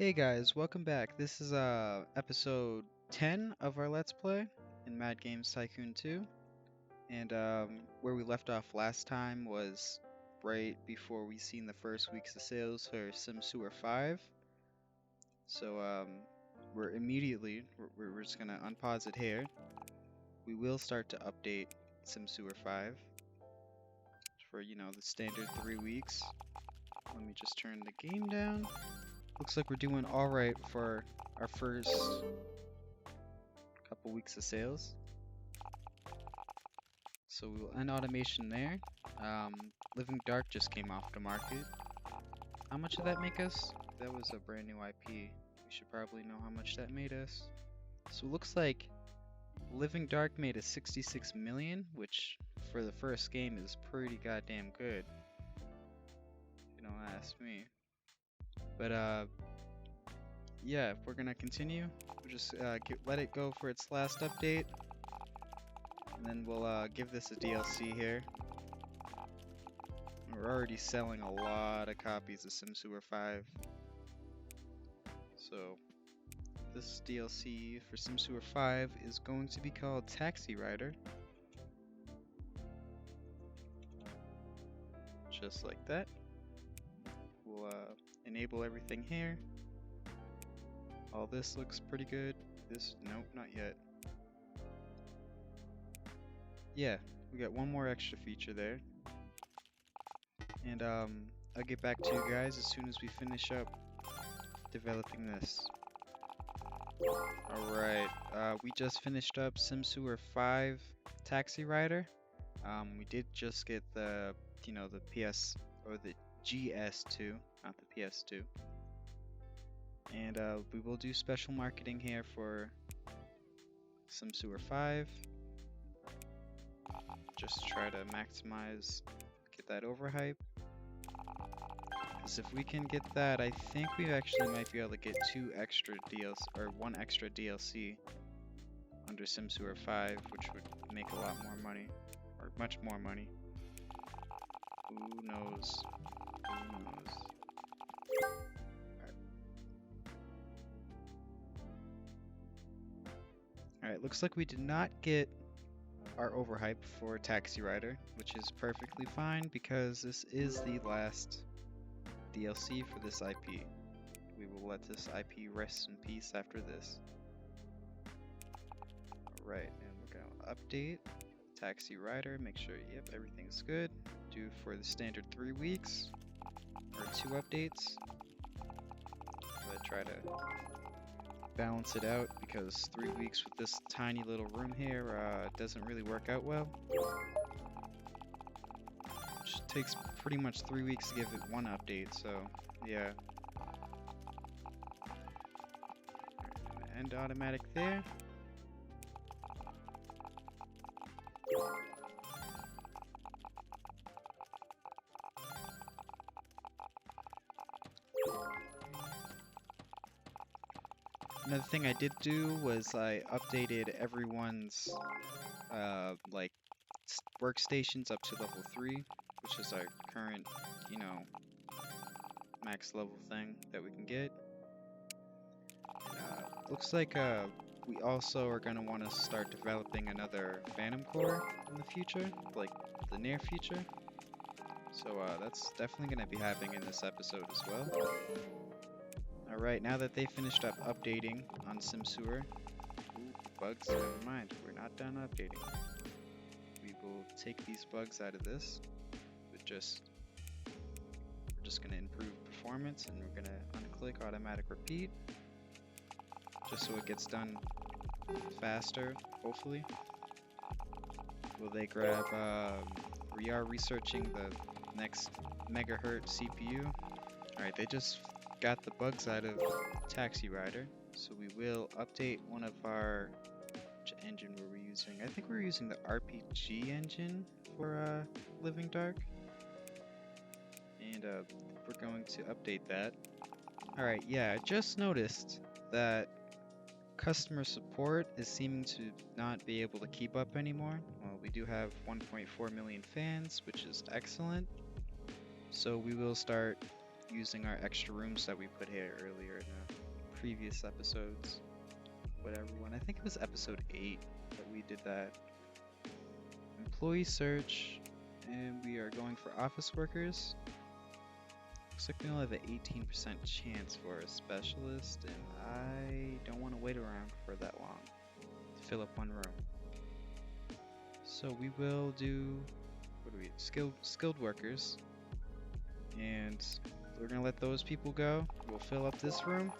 Hey guys, welcome back. This is episode 10 of our Let's Play in Mad Games Tycoon 2. And where we left off last time was right before we seen the first weeks of sales for SimSewer 5. So we're just gonna unpause it here. We will start to update SimSewer 5 for, the standard 3 weeks. Let me just turn the game down. Looks like we're doing alright for our first couple weeks of sales. So we will end automation there. Living Dark just came off the market. How much did that make us? That was a brand new IP. We should probably know how much that made us. So it looks like Living Dark made us 66 million, which for the first game is pretty goddamn good. If you don't ask me. But yeah, if we're gonna continue, we'll just let it go for its last update. And then we'll give this a DLC here. We're already selling a lot of copies of SimSewer 5. So this DLC for SimSewer 5 is going to be called Taxi Rider. Just like that. We'll enable everything here. All this looks pretty good. This, nope, not yet. Yeah, we got one more extra feature there. And I'll get back to you guys as soon as we finish up developing this. Alright, we just finished up SimSewer 5 Taxi Rider. We did just get the, the PS, or the GS2, not the PS2. And we will do special marketing here for SimSewer 5. Just try to maximize, get that overhype. Because if we can get that, I think we actually might be able to get one extra DLC under SimSewer 5, which would make a lot more money, or much more money. Who knows? Who knows? Alright, looks like we did not get our overhype for Taxi Rider, which is perfectly fine because this is the last DLC for this IP. We will let this IP rest in peace after this. Alright, and we're gonna update Taxi Rider, make sure, yep, everything's good. Do for the standard 3 weeks, or 2 updates. But try to balance it out because 3 weeks with this tiny little room here doesn't really work out well. It takes pretty much 3 weeks to give it one update, so yeah. End automatic there. Another thing I did do was I updated everyone's like workstations up to level 3, which is our current, max level thing that we can get. Looks like we also are going to want to start developing another Phantom Core in the future, like the near future. So that's definitely going to be happening in this episode as well. Alright, now that they finished up updating on SimSewer, bugs, never mind, we're not done updating. We will take these bugs out of this. We're just going to improve performance, and we're going to unclick automatic repeat, just so it gets done faster, hopefully. Will they grab, we are researching the next megahertz CPU. Alright, they just got the bugs out of Taxi Rider, so we will update one of our, which engine were we using? I think we're using the RPG engine for Living Dark, and we're going to update that. Alright, yeah, I just noticed that customer support is seeming to not be able to keep up anymore. Well, we do have 1.4 million fans, which is excellent, so we will start using our extra rooms that we put here earlier previous episodes. Whatever one. I think it was episode 8 that we did that. Employee search, and we are going for office workers. Looks like we only have an 18% chance for a specialist, and I don't want to wait around for that long to fill up one room. So we will do, what do we, skilled workers, and we're gonna let those people go. We'll fill up this room.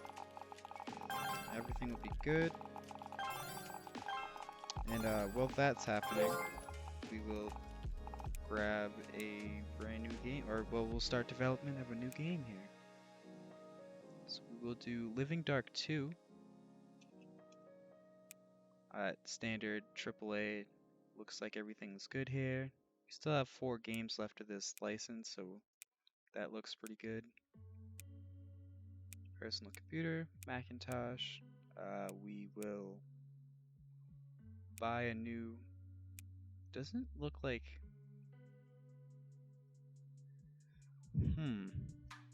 Everything will be good. And while that's happening, we will grab a brand new game, or well, we'll start development of a new game here. So we will do Living Dark 2 at standard AAA. Looks like everything's good here. We still have 4 games left of this license, so that looks pretty good. Personal computer, Macintosh. We will buy a new. Doesn't look like.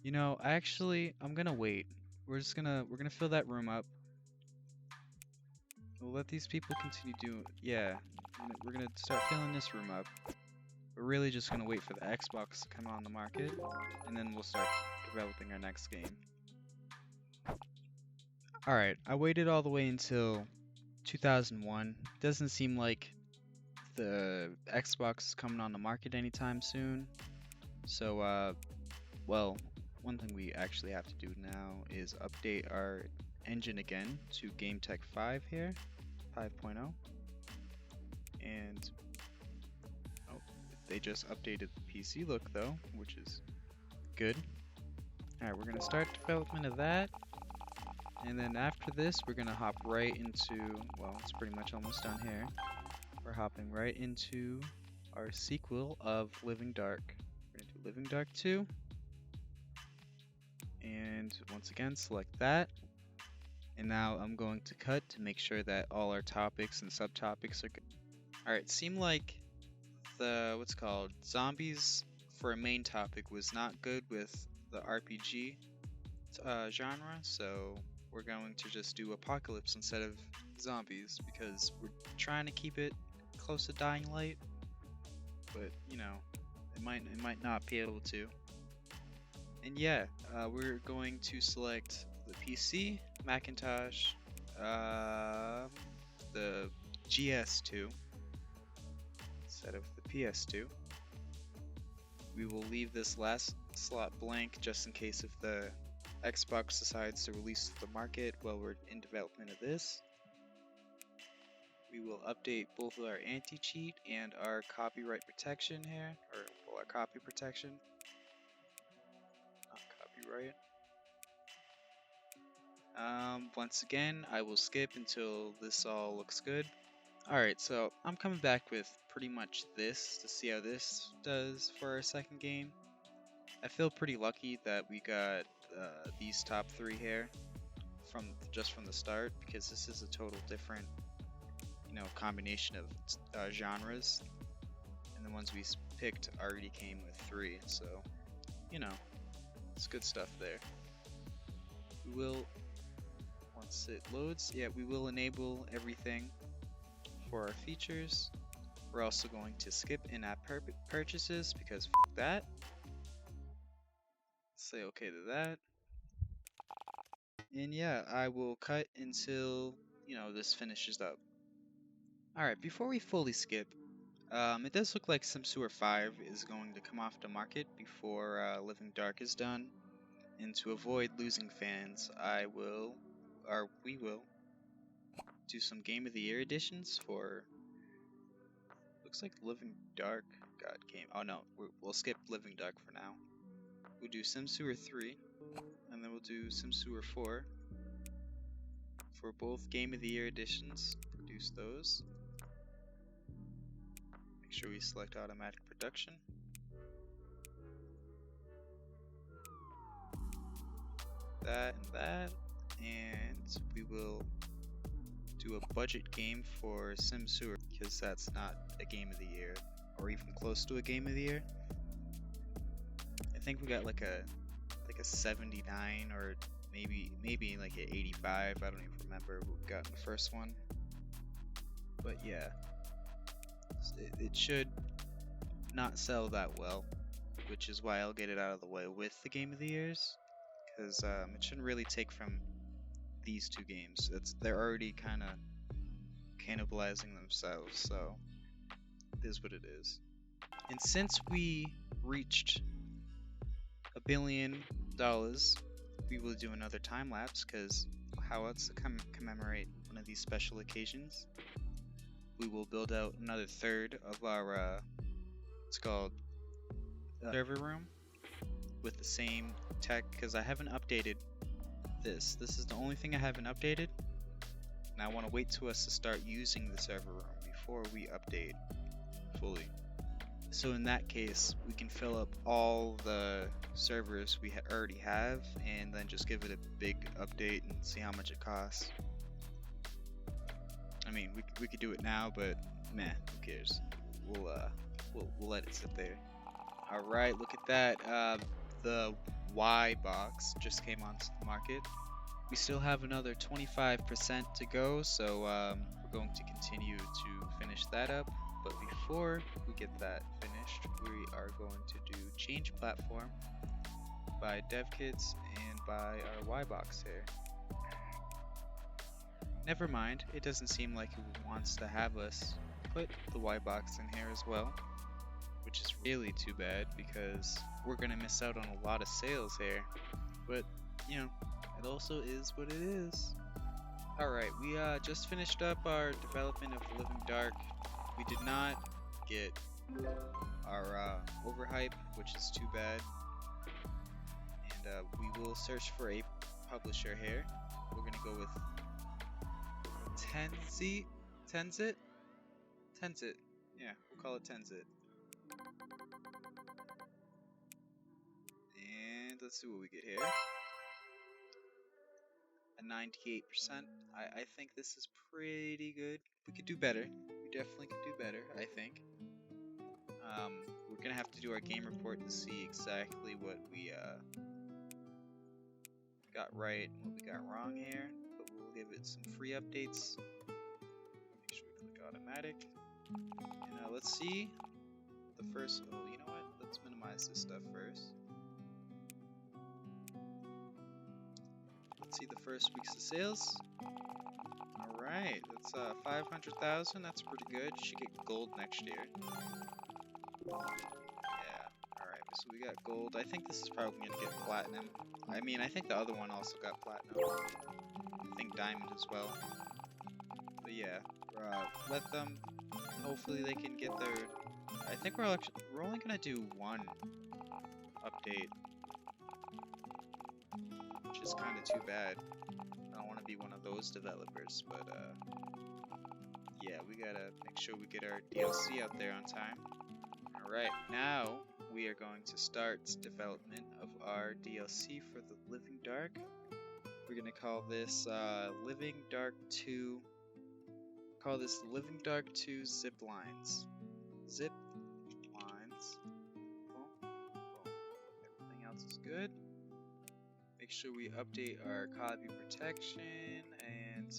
You know, actually, I'm gonna wait. We're gonna fill that room up. We'll let these people continue doing. Yeah, we're gonna start filling this room up. We're really just gonna wait for the Xbox to come on the market, and then we'll start developing our next game. Alright, I waited all the way until 2001. Doesn't seem like the Xbox is coming on the market anytime soon. So, well, one thing we actually have to do now is update our engine again to GameTech 5 here, 5.0. And oh, they just updated the PC look though, which is good. Alright, we're gonna start development of that. And then after this, we're gonna hop right into, well, it's pretty much almost done here. We're hopping right into our sequel of Living Dark. We're gonna do Living Dark 2. And once again, select that. And now I'm going to cut to make sure that all our topics and subtopics are good. Alright, seemed like the, what's called, zombies for a main topic was not good with the RPG genre, so we're going to just do apocalypse instead of zombies because we're trying to keep it close to Dying Light, but you know, it might not be able to. And yeah, we're going to select the PC, Macintosh, the GS2 instead of the PS2. We will leave this last slot blank just in case if the Xbox decides to release to the market while we're in development of this. We will update both our anti-cheat and our copyright protection here, or well, our copy protection. Not copyright. Once again, I will skip until this all looks good. Alright, so I'm coming back with pretty much this to see how this does for our second game. I feel pretty lucky that we got these top 3 here from the start, because this is a total different, you know, combination of genres, and the ones we picked already came with 3, so you know, it's good stuff there. We will, once it loads, yeah, we will enable everything for our features. We're also going to skip in-app purchases because f that. Say okay to that. And yeah, I will cut until, you know, this finishes up. Alright, before we fully skip, it does look like Sim Sewer 5 is going to come off the market before Living Dark is done. And to avoid losing fans, we will, do some Game of the Year editions for, looks like Living Dark got game. Oh no, we'll skip Living Dark for now. We'll do Sim Sewer 3, and then we'll do Sim Sewer 4 for both Game of the Year editions. Produce those. Make sure we select automatic production. That and that, and we will do a budget game for Sim Sewer because that's not a Game of the Year or even close to a Game of the Year. I think we got like a 79 or maybe like at 85. I don't even remember what we got in the first one. But yeah, it should not sell that well, which is why I'll get it out of the way with the Game of the Years, because it shouldn't really take from these two games. They're already kind of cannibalizing themselves, so it is what it is. And since we reached $1 billion, we will do another time lapse, because how else to commemorate one of these special occasions? We will build out another third of our it's called server room with the same tech, because I haven't updated this. This is the only thing I haven't updated, and I want to wait to us to start using the server room before we update fully. So in that case, we can fill up all the servers we already have, and then just give it a big update and see how much it costs. I mean, we could do it now, but meh, who cares? We'll let it sit there. All right, look at that. The Y box just came onto the market. We still have another 25% to go, so we're going to continue to finish that up. But before we get that finished, we are going to do change platform by DevKits and by our Y box here. Never mind, it doesn't seem like it wants to have us put the Y box in here as well, which is really too bad because we're gonna miss out on a lot of sales here. But you know, it also is what it is. Alright, we just finished up our development of Living Dark. We did not get our overhype, which is too bad. And we will search for a publisher here. We're gonna go with Tenzit? Yeah, we'll call it Tenzit. And let's see what we get here. A 98%. I think this is pretty good. We could do better. We definitely could do better, I think. We're gonna have to do our game report to see exactly what we got right and what we got wrong here. But we'll give it some free updates. Make sure we click automatic. And let's see the first. Oh, you know what? Let's minimize this stuff first. Let's see the first week's of sales. Alright, that's 500,000. That's pretty good. Should get gold next year. Yeah. Alright, so we got gold. I think this is probably gonna get platinum. I mean, I think the other one also got platinum. I think diamond as well. But yeah, let them. Hopefully they can get their. I think we're only gonna do one update, which is kind of too bad. I don't want to be one of those developers, but yeah, we gotta make sure we get our DLC out there on time. Alright, now we are going to start development of our DLC for the Living Dark. We're gonna call this Living Dark 2. Call this Living Dark 2 Zip Lines. Zip Lines. Boom, boom. Everything else is good. Make sure we update our copy protection and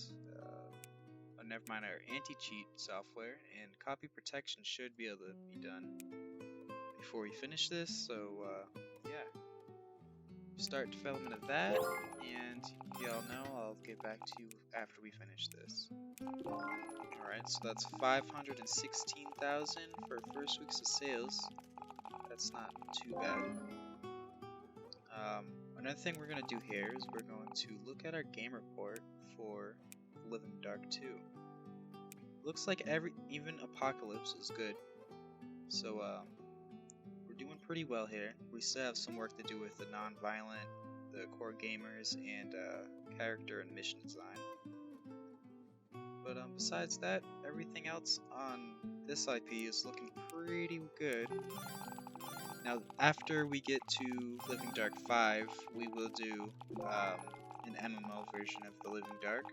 never mind, our anti-cheat software, and copy protection should be able to be done before we finish this. So yeah, start development of that, and y'all know I'll get back to you after we finish this. Alright, so that's 516,000 for first week's of sales. That's not too bad. Another thing we're going to do here is we're going to look at our game report for Living Dark 2. Looks like even Apocalypse is good. So we're doing pretty well here. We still have some work to do with the non-violent, the core gamers, and character and mission design. But besides that, everything else on this IP is looking pretty good. Now, after we get to Living Dark 5, we will do an MMO version of the Living Dark,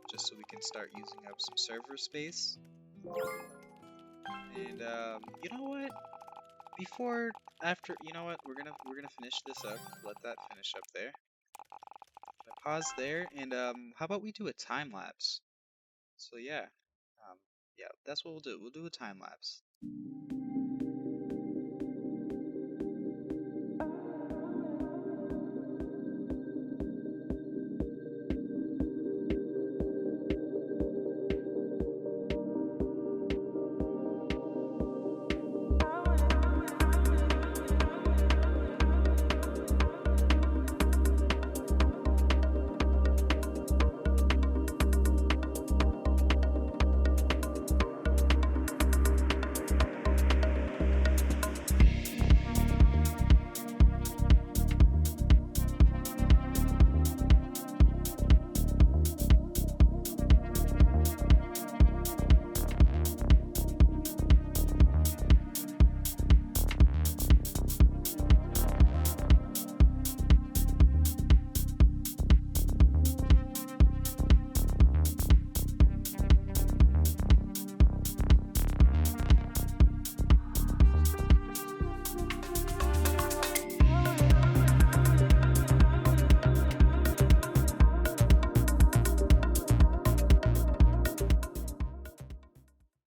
just so we can start using up some server space. And you know what? You know what? We're gonna finish this up. Let that finish up there. pause there, and how about we do a time lapse? So yeah, um, yeah, that's what we'll do. We'll do a time lapse.